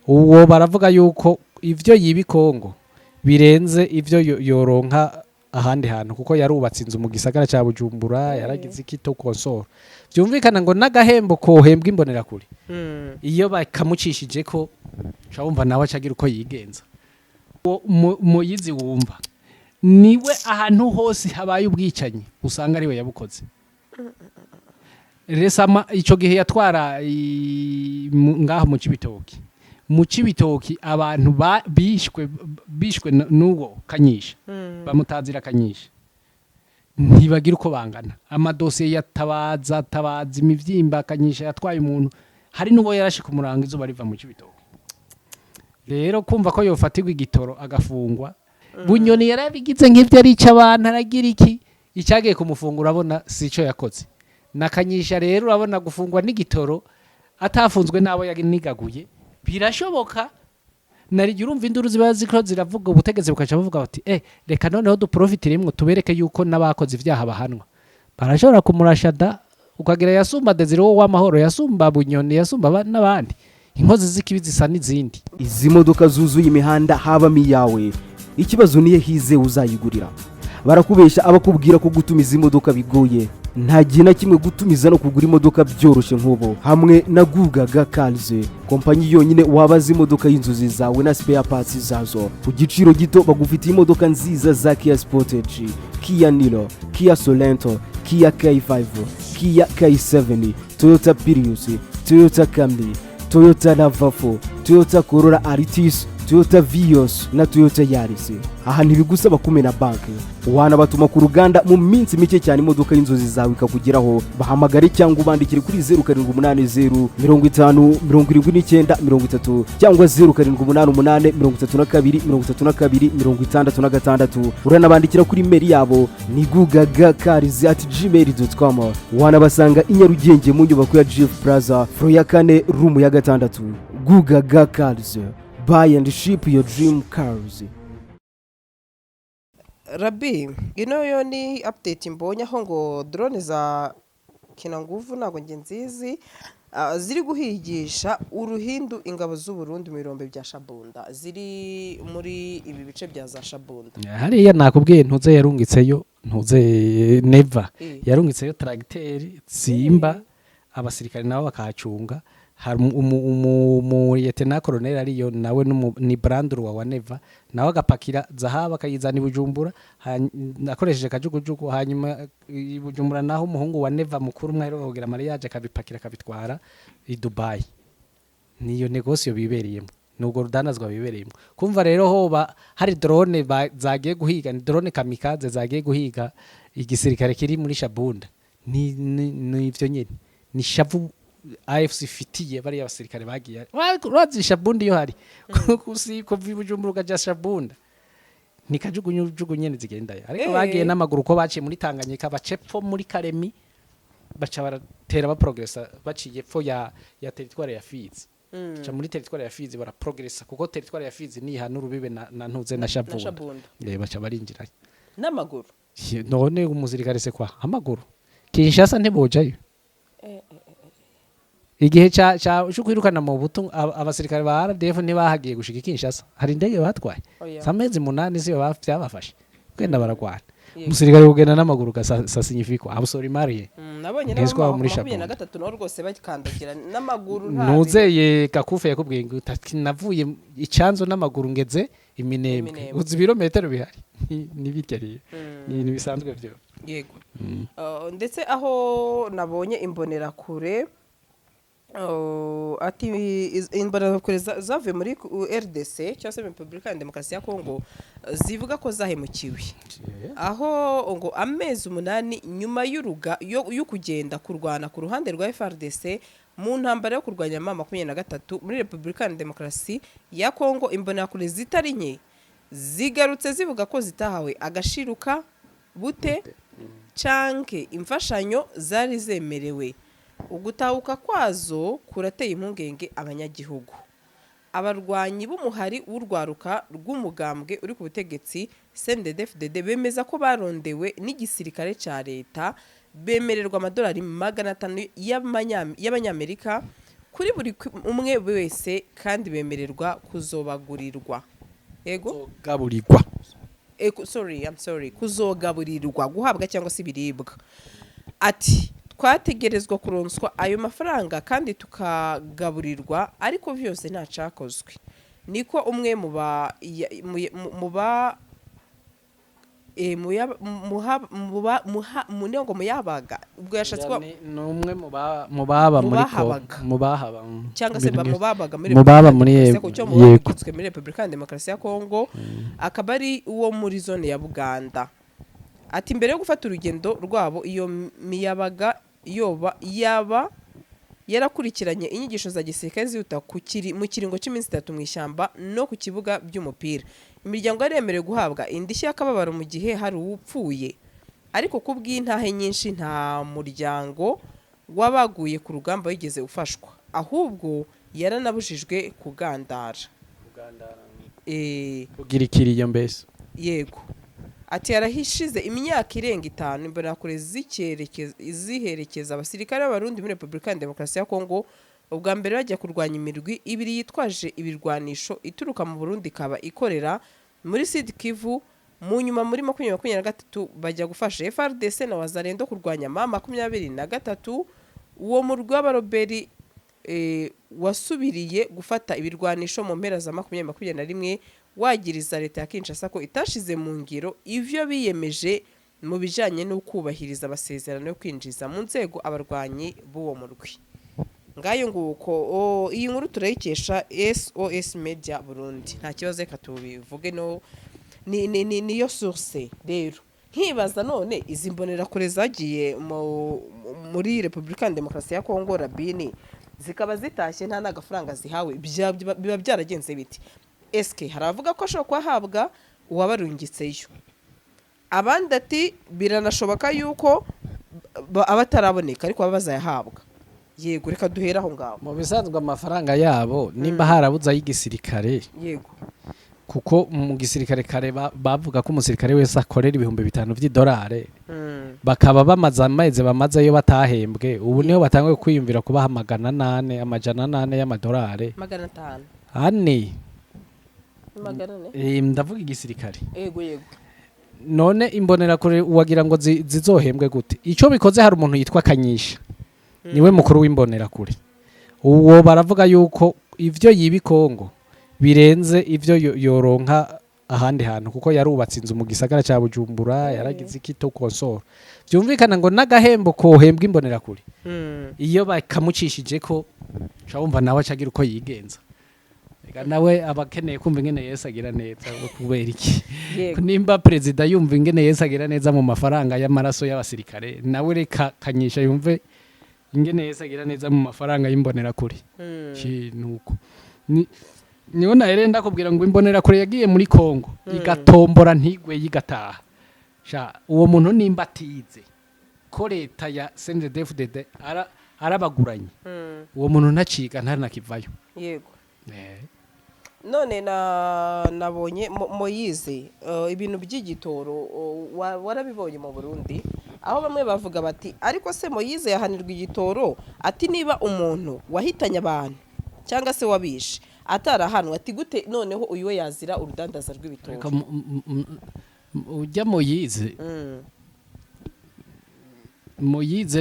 uwo baravuga yuko ivyo yibi Kongo birenze ivyo yoronka ahandi hantu kuko yarubatse inzu mu gisagara ca Bujumbura yaragize ikito konsoro byumvikana ngo n'agahembo kohembwa imbonera kuri iyo bakamucishije ko cawumva nawe acagira uko yigenza muyizi wumva niwe ahantu hose habaye ubwicanyi usanga ariwe yabukoze resama ico gihe yatwara ngaho mu Cibitoki abantu bishwe n'uwo Kanyisha bamutazira Kanyisha ntibagira uko bangana amadosiye yatabaza imivyimba Kanyisha yatwaye umuntu hari n'uwo yarashe ku murango izuba riva mu Cibitoki rero kumva ko yofatirwa igitoro agafungwa Bunyoni yarabigize nk'ivyo ari abantu aragira iki icyagiye kumufungura abona sico yakoze na Kanyisha rero urabona gufungwa n'igitoro atafunzwe nabo yanigaguye birashoboka nari urumva induru ziba ziko ziravuga ubutegetsi bukaca buvuga bati reka noneho duprofitiremwe tubereke yuko nabakoze ivyaha bahanwa barashobora kumurashada ukagira yasumba Desire wo w'amahoro yasumba Bunyoni yasumba n'abandi inkozi z'ikibi zisa n'izindi izi modoka zuzuye imihanda haba miyawe ikibazo niye hize uzayigurira barakubesha abakubwira ko gutumiza imodoka bigoye nta gihe na kimwe gutumiza no kugura imodoka byoroshye nk'ubo hamwe na Gugaga Cars kompanyi yonyine wabaza imodoka y'inzozi zawe na spare parts zazo ku giciro gito bagufitiye imodoka nziza za Kia Sportage, Kia Niro, Kia Sorento, Kia K5, Kia K7, Toyota Prius, Toyota Camry, Toyota RAV4, Toyota Corolla Altis, Toyota Vios na Toyota Yaris. Aha ntibigusaba kumena banki wanabatuma ku ruganda mu minsi mike cyane imodoka y'inzozi zawe ikakugeraho bahamagare cyangwa ubandikire kuri 0780 50 79 cyangwa 0788 uranabandikira kuri mail yabo ni gugagacars@gmail.com wanabasanga i Nyarugenge mu nyubako ya Jeff Plaza floor ya 4 room ya 6 Gugaga Cars. Buy and ship your dream cars. Rabi, yo ni update mbonye aho ngo drone za Kinanguvu nago ngenzizi ziri guhigisha uruhindu ingabo z'u Burundi mu birombe bya Shabunda ziri muri ibi bice bya za Shabunda. Hariya nakubwiye ntuze yarungitseyo ntuze Neva yarungitseyo tracteur Simba abasirikare nabo bakahacunga Lieutenant Colonel ariyo nawe ni Brandru wa Neva nawe agapakira zahabu akayizana i Bujumbura akoresheje kajugujugu hanyuma i Bujumbura naho umuhungu wa Neva mukuru mwahero kugira mariage akabipakira akabitwara i Dubai niyo negosyo bibereyemo nubwo rudanazwa bibereyemo kumva rero hoba hari drone zagiye guhiga ni drone kamikaze zagiye guhiga igisirikare kiri muri Shabunda ni ivyo nyene ni shavu AFC fitiye bari abasirikare bagiye urazi Shabunda yo hari kusi ko Bujumbura gaja Shabunda nikajugunyu nyene zigenda ariko bagiye n'amaguru ko baciye muri Tanganyika bacepfo muri Karemi baca baratera ba progressa baciye pfo ya territoire ya Fizi cha muri territoire ya Fizi bara progressa kuko territoire ya Fizi ni hanu rubibe na ntuze na Shabunda baca barinjira n'amaguru none umuzirikare se kwa amaguru Kinshasa ntebojayo igihe cha kwirukana mu butu abasirikare ba RDF ntibahagiye gushika Kinshasa hari indege batwaye samezi 8 siyo byabafashe kwenda baragwana umusirikare ugenda n'amaguru sa signifiko abusori mariye nabonye n'abo muri Shabunda na 3 no rwose bakandagira n'amaguru ntuzeye Gakufe yakubwiye ngo navuye icanzo n'amaguru ngeze iminembwe uzi birometero bihari nibikeriye ni bisanzwe byo yego ndetse aho nabonye imbonera kure ati imbarakure zave muri RDC cyangwa se Republika ya Demokarasi ya Kongo zivuga ko zahemukiwe aho ngo amezi 8 nyuma yo kugenda kurwana ku ruhande rwa FARDC mu ntambara yo kurwanya M23 muri Republika ya Demokarasi ya Kongo imbonerakure zitari nke zigarutse zivuga ko zitahawe agashiruka bute canke imfashanyo zari zemerewe ugutahuka kwazo kurateye impungenge abanyagihugu abarwanyi b'umuhari w'urwaruka rw'umugambwe uri ku butegetsi CNDD-FDD bemeza ko barondewe n'igisirikare ca leta bemererwa $500 y'abanyamerika kuri buri umwe wese kandi bemererwa kuzobagurirwa yego gaburirwa kuzogaburirwa guhabwa cyangwa se ibiribwa ati twategerezwa kuronswa ayo mafaranga kandi tukagaburirwa ariko byose ntacakozwe niko umwe munengo muyabaga ubwo yashatswe numwe mu baba muri mu bahaba cyangwa se bamubabaga muri yego muri Republika Demokarasi ya Kongo akaba ari uwo muri zone ya Buganda ati mbere yo gufata urugendo rwabo iyo miyabaga yaba yarakurikiranye inyigisho za gisirikare zihuta mu kiringo cy'iminsi 3 mu ishyamba no ku kibuga by'umupira imiryango yaremerewe guhabwa indishyi y'akababaro mu gihe hari uwupfuye ariko kubw'intahe nyinshi nta muryango wabaguye ku rugamba wigeze ufashwa ahubwo yaranabujijwe kugandara kugira ikiriyo mbese yego ati yarahishize imyaka irenga 5 imbonerakure ziherekeza abasirikare b'abarundi muri Republika Demokarasi ya Kongo ubwa mbere bajya kurwanya imirwi ibiri yitwaje ibirwanisho ituruka mu Burundi ikaba ikorera muri Sud Kivu mu nyuma muri 2023 bajya gufasha FARDC na Wazalendo kurwanya M23 uwo murwi w'abaroberi wasubiriye gufata ibirwanisho mu mpera za 2021 wagiriza leta ya Kinshasa ko itashize mu ngiro ivyo biyemeje mu bijanye no kubahiriza abasezerano yo kwinjiza mu nzego abarwanyi b'uwo murwi ngayo nguko iyi nkuru turayikesha SOS Media Burundi nta kibazo reka tubivuge no niyo source rero nkibaza none izi mbonerakure zagiye muri Republika Demokarasi ya Kongo Rabini zikaba zitashye nta nagafaranga zihawe biba byaragenze biti eske haravuga ko ashobora kuhabwa uwabarungitseyo abandi ati biranashoboka yuko abataraboneka ariko bazayahabwa yego reka duhera aho ngaho mu bisanzwe amafaranga yabo nimba harabuza y'igisirikare yego kuko mu gisirikare kare bavuga ko umusirikare wese akorera $5,000 bakaba bamaze amezi bamazeyo batahembwe ubu niho batangiye kwiyumvira kubaha $800 y'amadolari ane ndavuga igisirikare yego none imbonerakure wagira ngo zizohembwe gute icyo bikoze hari umuntu yitwa Kanyisha niwe mukuru w'imbonerakure uwo baravuga yuko ivyo yibi Kongo birenze ivyo yoronka ahandi hantu kuko yarubatse inzu mu gisagara cya Bujumbura yaragize ikito konsoro byumvikana ngo n'agahembo kohembwa imbonerakure iyo bakamucishije ko cyabumva nawe acagira uko yigenza nawe abakeneye kumva ingene Yesu agira neza kubera iki nimba president yumva ingene Yesu agira neza mu mafaranga y'amaraso y'abasirikare nawe reka Kanyisha yumve ingene Yesu agira neza mu mafaranga y'imbonerakure nuko niyo naherenda kubwira ngo imbonerakure yagiye muri Kongo igatombora ntigwe yigataha uwo muntu nimba atize ko leta ya CNDD-FDD arabaguranye uwo muntu ntaciga ntanakivayo yego none nabonye Moyize ibintu by'igitoro warabibonye mu Burundi aho bamwe bavuga bati ariko se Moyize yahanirwa igitoro ati niba umuntu wahitanye abantu cyangwa se wabishe atarahanwa ati gute noneho uyu we yazira urudandaza rw'ibitoro ujya Moyize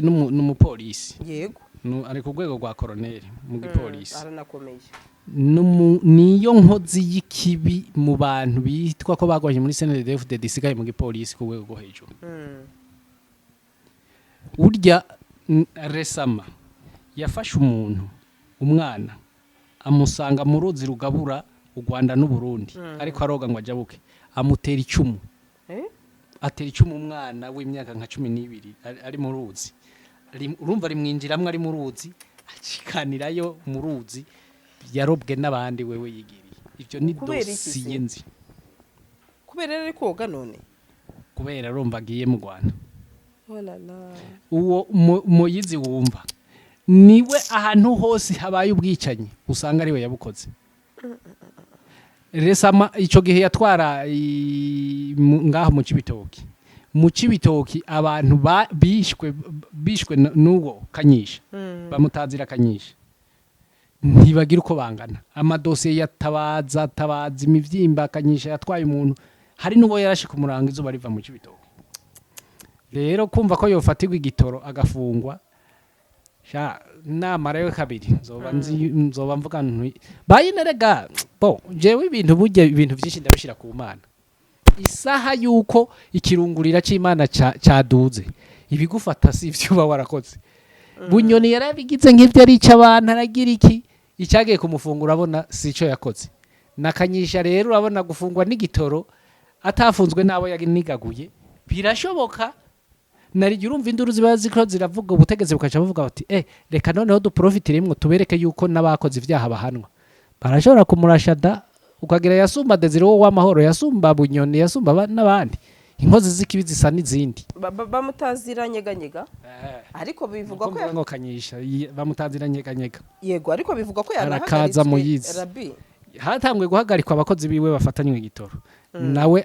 n'umupolisi yego ari ku rwego rwa koroneri mu gipolisi aranakomeye niyo nkozi y'ikibi mu bantu bitwa ko bagwanye muri CNDD-FDD disigaye mu gipolisi ku rwego rwo hejuru urya resama yafashe umwana amusanga mu ruzi rugabura u Rwanda n'u Burundi ariko aroga ngo ajabuke amutera icumu atera icumu umwana w'imyaka nka 12 ari mu ruzi urumva rimwinjiramwe ari mu ruzi acikanirayo mu ruzi yarobwe n'abandi wewe yigiriye ivyo ni dosiye nzi kubera ari koga none kubera arumva agiye mu Rwanda uwo Moyize wumva niwe ahantu hose habaye ubwicanyi usanga ari we yabukoze resama ico gihe yatwara ngaho mu Cibitoki abantu bishwe n'uwo Kanyisha bamutazira Kanyisha ntibagira uko bangana amadosiye yatabaza imivyimba akanyisha yatwaye umuntu hari n'uwo yarashe ku murango izuba riva mu Cibitoke rero kumva ko yofatirwa igitoro agafungwa namara yo kabiri nzoba mvuga bayinerega jewe ibintu byinshi ndabishira ku Mana isaha yuko ikirungurira c'Imana caduze ibigufata si ivyo uba warakoze Bunyoni yarabigize nk'ivyo ari abantu aragira iki icyagiye kumufungura abona sico yakoze nakanyisha rero urabona gufungwa n'igitoro atafunzwe nabo yanigaguye birashoboka narije urumva induru ziba ziko ziravuga ubutegeze bukaca bavuga bati reka noneho duprofitiremwe tubereke yuko nabakoze ivyaha bahanwa barashobora kumurashada ukagira yasumba Desire wo w'amahoro yasumba Bunyoni yasumba n'abandi inkozi z'ikibi zisa n'izindi bamutaziranyeganyega ariko bivugwa ko yakanyisha bamutaziranyeganyega yego ariko bivugwa ko arakaza muyizi Rabi hatangwe guhagarikwa abakozi biwe bafatanywe igitoro nawe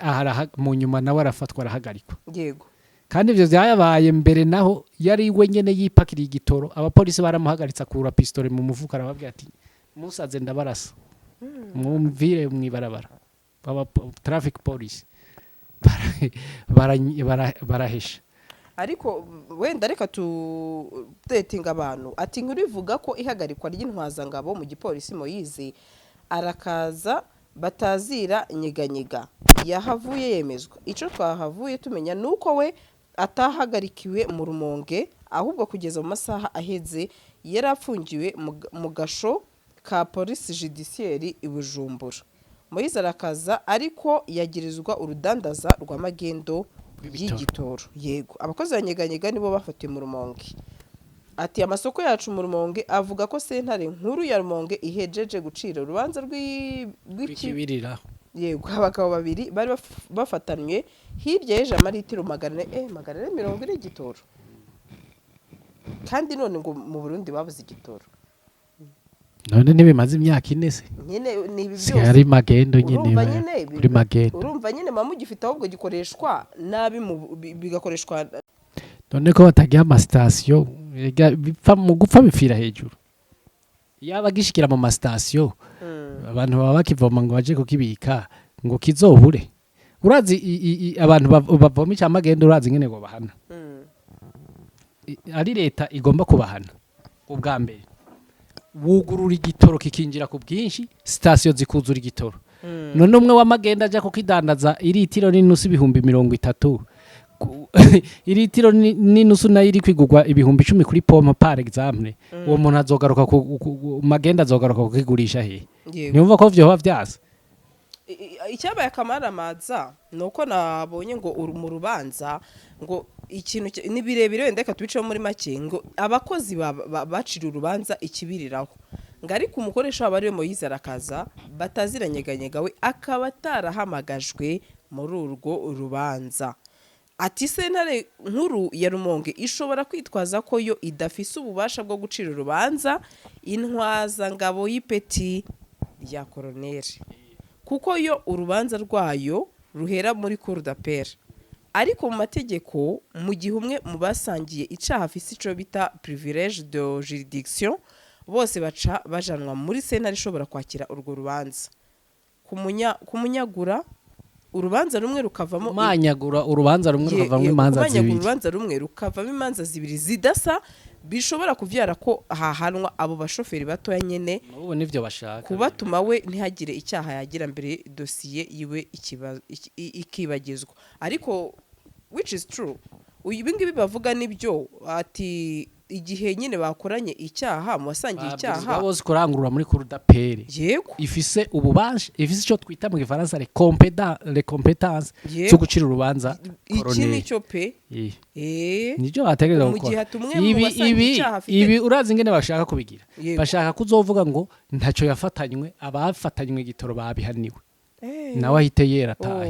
mu nyuma nawe arafatwa arahagarikwa yego kandi ivyo byayabaye mbere naho yari we nyene yipakiriye igitoro abapolisi baramuhagaritsa kura pistole mu mufuka arababwira ati musaze ndabarasa mwumvire mwibarabara baba traffic police barahesha ariko wenda reka tudetinga abantu ati nkuru ivuga ko ihagarikwa ry'intwazangabo mu gipolisi Moyize arakaza batazira nyeganyega yahavuye yemezwa ico twahavuye tumenya nuko we atahagarikiwe mu Rumonge ahubwo kugeza mu masaha aheze yarapfungiwe mu gasho ka police judiciaire i Bujumbura Moyize arakaza ariko yagirizwa urudandaza rwa magendo y'igitoro yego abakozi banyeganyega nibo bafatiwe mu Rumonge ati amasoko yacu mu Rumonge avuga ko sentare nkuru ya Rumonge ihejeje gucira urubanza rw'ikibirira yego abagabo babiri bari bafatanywe hirya y'ejo amaritiro 400 y'igitoro kandi none ngo mu Burundi babuze igitoro none nibimaze imyaka ine se nyine nibi byose ari magendo nyine kuri magendo urumva nyine mamu gifite ahubwo gikoreshwa nabi bigakoreshwa none ko batagiye amasitasiyo bipfa mu gupfa bipfira hejuru yaba gishikira mu masitasiyo abantu baba bakivoma ngo baje kukibika ngo kizohure urazi abantu bavoma icamagendo urazi ngene ngo bahana ari leta igomba kubahana ubwa mbere wugurura igitoro kikinjira ku bwinshi sitasiyo zikuzura igitoro none umwe w'amagenda aja kukidandaza iritiro n'inusu 30 iritiro n'inusu nayo iri kwigurwa 10,000 kuri pompe par exemple uwo muntu azogaruka ku magenda azogaruka kukigurisha he niumva ko vyo vyasa icyabaye akamaramaza nuko nabonye ngo mu rubanza ngo ikintu ni birebire wenda reka tubiceho muri make ngo abakozi bacira urubanza ikibiriraho ngo ariko umukoresha wabo ari we Moyize arakaza bataziranyeganyega we akaba atarahamagajwe muri urwo rubanza ati sentare nkuru ya Rumonge ishobora kwitwaza ko yo idafise ububasha bwo gucira urubanza intwaza ngabo y'ipeti rya koroneri kuko yo urubanza rwayo ruhera muri cour d'appel ariko mu mategeko mu gihe umwe mu basangiye icaha afise ico bita privilège de juridiction bose baca bajanwa muri sentare ishobora kwakira urwo rubanza kumunyagura urubanza rumwe rukavamo manyagura urubanza rumwe rukavamo imanza zibiri urubanza rumwe rukavamo imanza zibiri zidasa bishobora kuvyara ko hahanwa abo bashoferi batoya nyene ubu nivyo bashaka kubatuma we ntihagire icyaha yagira mbere dosiye yiwe ikibagizwa ariko which is true ibingibi bavuga nibyo ati igihe nyine bakoranye icyaha mu basangiye icyaha bose kurangurura muri cour d'appel yego ifise ububasha ifise ico twita mu gifaransa les compétences zo gucira urubanza iki nicyo pe nijyo bategereza gukora ibi urazi ingene bashaka kubigira bashaka kuzovuga ngo ntaco yafatanywe abafatanywe igitoro babihaniwe nawe ahite yera taye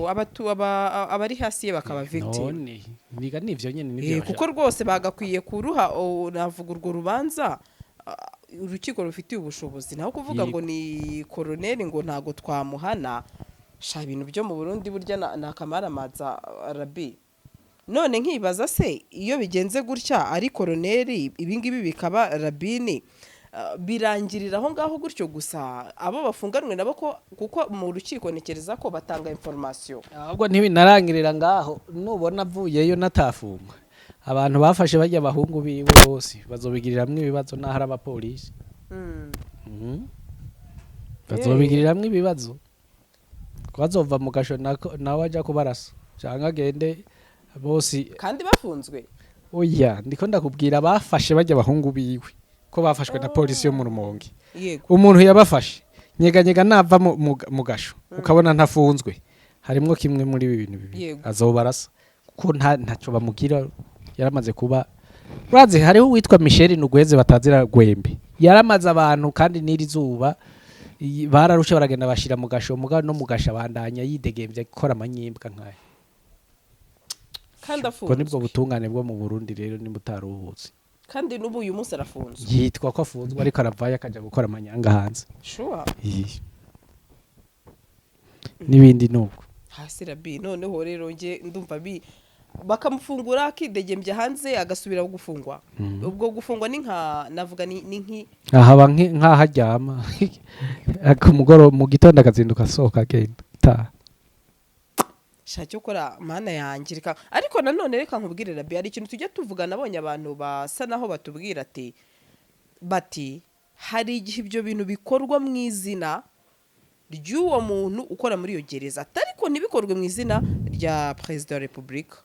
abari hasi ye bakaba victim none niga nivyo nyene nivyo kuko rwose bagakwiye kuruha navuga urwo rubanza urukiko rufitiye ubushobozi naho kuvuga ngo ni koroneri ngo ntago twamuhana sha ibintu byo mu Burundi burya nakamaramaza Rabi none nkibaza se iyo bigenze gutya ari koroneri ibingibi bikaba Rabini birangirira aho ngaho gutyo gusa abo bafunganwe nabo kuko mu rukiko ntekereza ko batanga information ahubwo ntibinarangirira ngaho nubona avuyeyo natafungwa abantu bafashe bajya abahungu biwe bose bazobigiriramwe ibibazo n'ahari abapolisi bazobigiriramwe ibibazo bazova mu gasho nawe ajya kubarasa cyangwa agende bose kandi bafunzwe oya ndiko ndakubwira bafashe bajya abahungu biwe ko bafashwe na polisi yo mu Rumonge umuntu yabafashe nyeganyega nava mu gasho ukabona ntafunzwe harimo kimwe muri ibi bintu bibi azobarasa kuko ntacyo bamugira yaramaze kuba urazi hariho witwa Michel Nugweze batazira Gwembe yaramaze abantu kandi n'iri zuba bararusha baragenda bashira mu gasho mugabo no mu gasha bandanya yidegembye gukora amanyimbwa nkaya kandi afunzwe ko nibwo butungane bwo mu Burundi rero nimutaruhutse kandi n'ubu uyu munsi arafunzwe yitwa ko afunzwe ariko aravaye akaja gukora amanyanga hanze sure nibindi nuko hasi rabi noneho rero nge ndumva bakamufungura akidegembye hanze agasubira gufungwa ubwo gufungwa ni nka navuga ni nki ahaba nk'aharyama ku mugoro mu gitondo akazinduka asohoka agenda ta shaka ukora mana yangirika ariko nanone reka nkubwire rabi hari ikintu tujya tuvuga nabonye abantu basa naho batubwira bati hari igihe ibyo bintu bikorwa mu izina ry'uwo muntu ukora muri iyo gereza ariko ntibikorwe mu izina rya Perezida wa Repubulika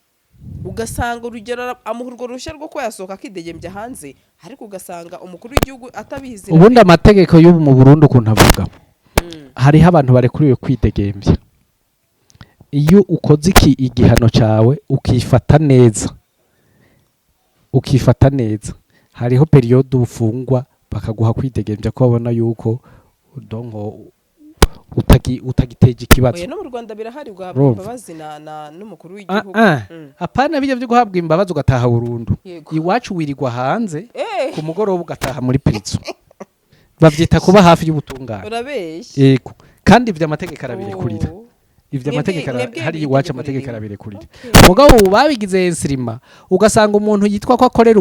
ugasanga urugero amuhurwa rushya rwo ko yasohoka akidegembye hanze ariko ugasanga umukuru w'igihugu atabizi ubundi amategeko y'ubu mu Burundi ukuntu avuga hariho abantu barekuriwe kwidegembya iyo ukoze igihano cyawe ukifata neza hariho periode ufungwa bakaguha kwidegembya ko babona yuko donko utagiteje ikibazo no mu Rwanda birahari guhabwa imbabazi n'umukuru w'igihugu apana bijya byo guhabwa imbabazi ugataha burundu iwacu wirirwa hanze ku mugoroba ugataha muri prison bavyita kuba hafi y'ubutungane urabeshye yego kandi ivyo amategeko arabirekurira ivyo amategeko hari iwacu amategeko arabirekurira mugabo babigize ensirima ugasanga umuntu yitwa ko akorera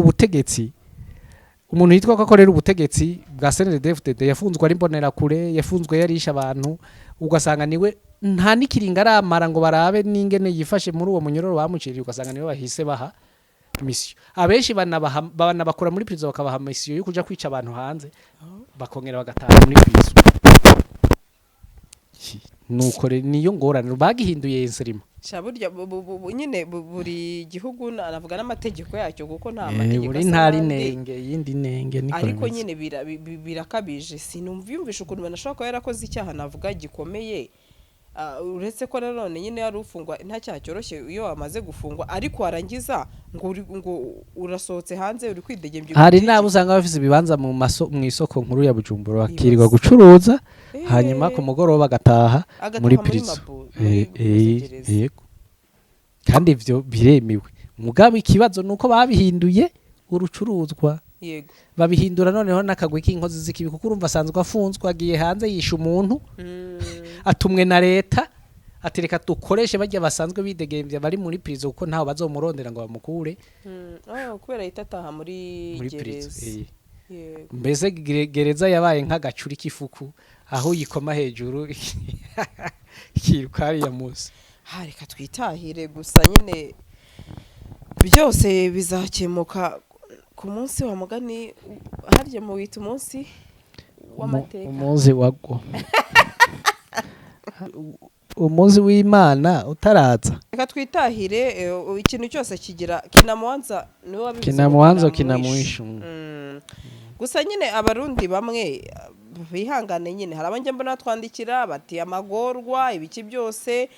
ubutegetsi bwa CNDD-FDD yafunzwe ari mbonera kure yafunzwe yarisha abantu ugasanga niwe nta nikiringa aramara ngo barabe n'ingene yifashe muri uwo munyororo bamuciriye ugasanga niwe bahise baha mission abenshi banabakura muri prison bakabaha mission yo kuja kwica abantu hanze bakongera bagataha muri prison nuko niyo ngorane bagihinduye ensirima burya nyine buri gihugu navuga n'amategeko yacyo kuko nta mategeko buri ntari nenge yindi nenge niko ariko nyine birakabije sinumviyumvisha ukuntu banashobora kuba yarakoze icyaha navuga gikomeye uretse ko nanone nyine yari ufungwa nta cyaha cyoroshye iyo wamaze gufungwa ariko warangiza ngo urasohotse hanze uri kwidegembya hari nabo usanga bafite ibibanza mu isoko nkuru ya Bujumbura bakirirwa gucuruza hanyuma ku mugoroba bagataha muri prison yego kandi ivyo biremewe mugabo ikibazo nuko babihinduye urucuruzwa yego babihindura noneho nakagwe k'inkozi z'ikibi kuko urumva asanzwe afunzwe agiye hanze yisha umuntu atumwe na leta atereka dukoreshe bajya basanzwe bidegembya bari muri prison kuko ntaho bazomurondera ngo bamukure kubera itataha muri gereza mbese gereza yabaye nk'agacuri k'ifuku aho yikoma hejuru kiruka ya musi reka twitahire gusa nyine byose bizakemuka ku munsi wa mugani harya mu wita umunsi w'amateka umunsi wagwo umunsi w'Imana utaraza reka twitahire ikintu cyose kigira kinamwanza niwe wabivuze kinamwanzo kinamwishu gusa nyine abarundi bamwe bihangane nyine hari abanje mbona twandikira bati amagorwa ibiki byose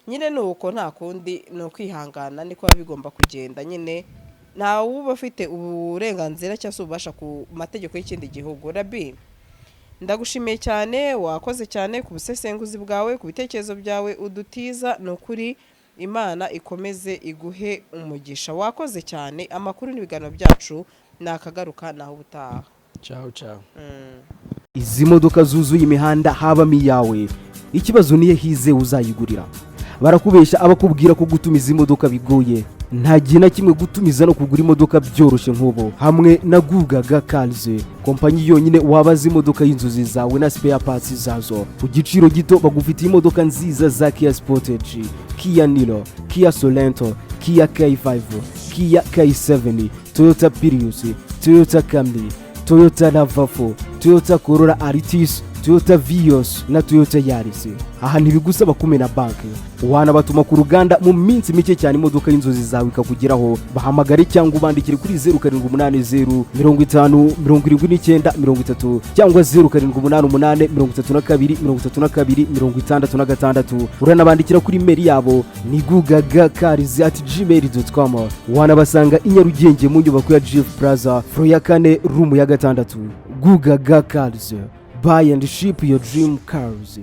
nyine nuko nta kundi no kwihangana niko bigomba kugenda nyine nta uba afite uburenganzira cyangwa ubasha ku mategeko y'ikindi gihugu rabi ndagushimiye cyane wakoze cyane ku busesenguzi bwawe ku bitekerezo byawe udutiza no kuri Imana ikomeze iguhe umugisha wakoze cyane amakuru n'ibiganiro byacu nakagaruka naho ubutaha ciao ciao izi modoka zuzuye imihanda habamo iyawe ikibazo niye hize uzayigurira barakubesha abakubwira ko gutumiza imodoka bigoye nta gihe na kimwe gutumiza no kugura imodoka byoroshye nk'ubu. Hamwe na Gugaga Cars, kompanyi yonyine wabaza imodoka y'inzozi zawe na spare parts zazo ku giciro gito. Bagufitiye imodoka nziza za Kia Sportage, Kia Niro, Kia Sorento, Kia K5, Kia K7, Toyota Prius, Toyota Camry, Toyota RAV4, Toyota Corolla Altis, Toyota Vios na Toyota Yaris. Aha ntibigusaba kumena banki, wanabatuma ku ruganda mu minsi mike cyane imodoka y'inzozi zawe ikakugeraho. Bahamagare cyangwa ubandikire kuri 0780 50 79 30 cyangwa 0788 32 66. Uranabandikira kuri mail yabo ni gugagacars@gmail.com. Wanabasanga i Nyarugenge mu nyubako ya Jeff Plaza floor ya 4 room ya 6. Gugaga Cars, buy and ship your dream cars.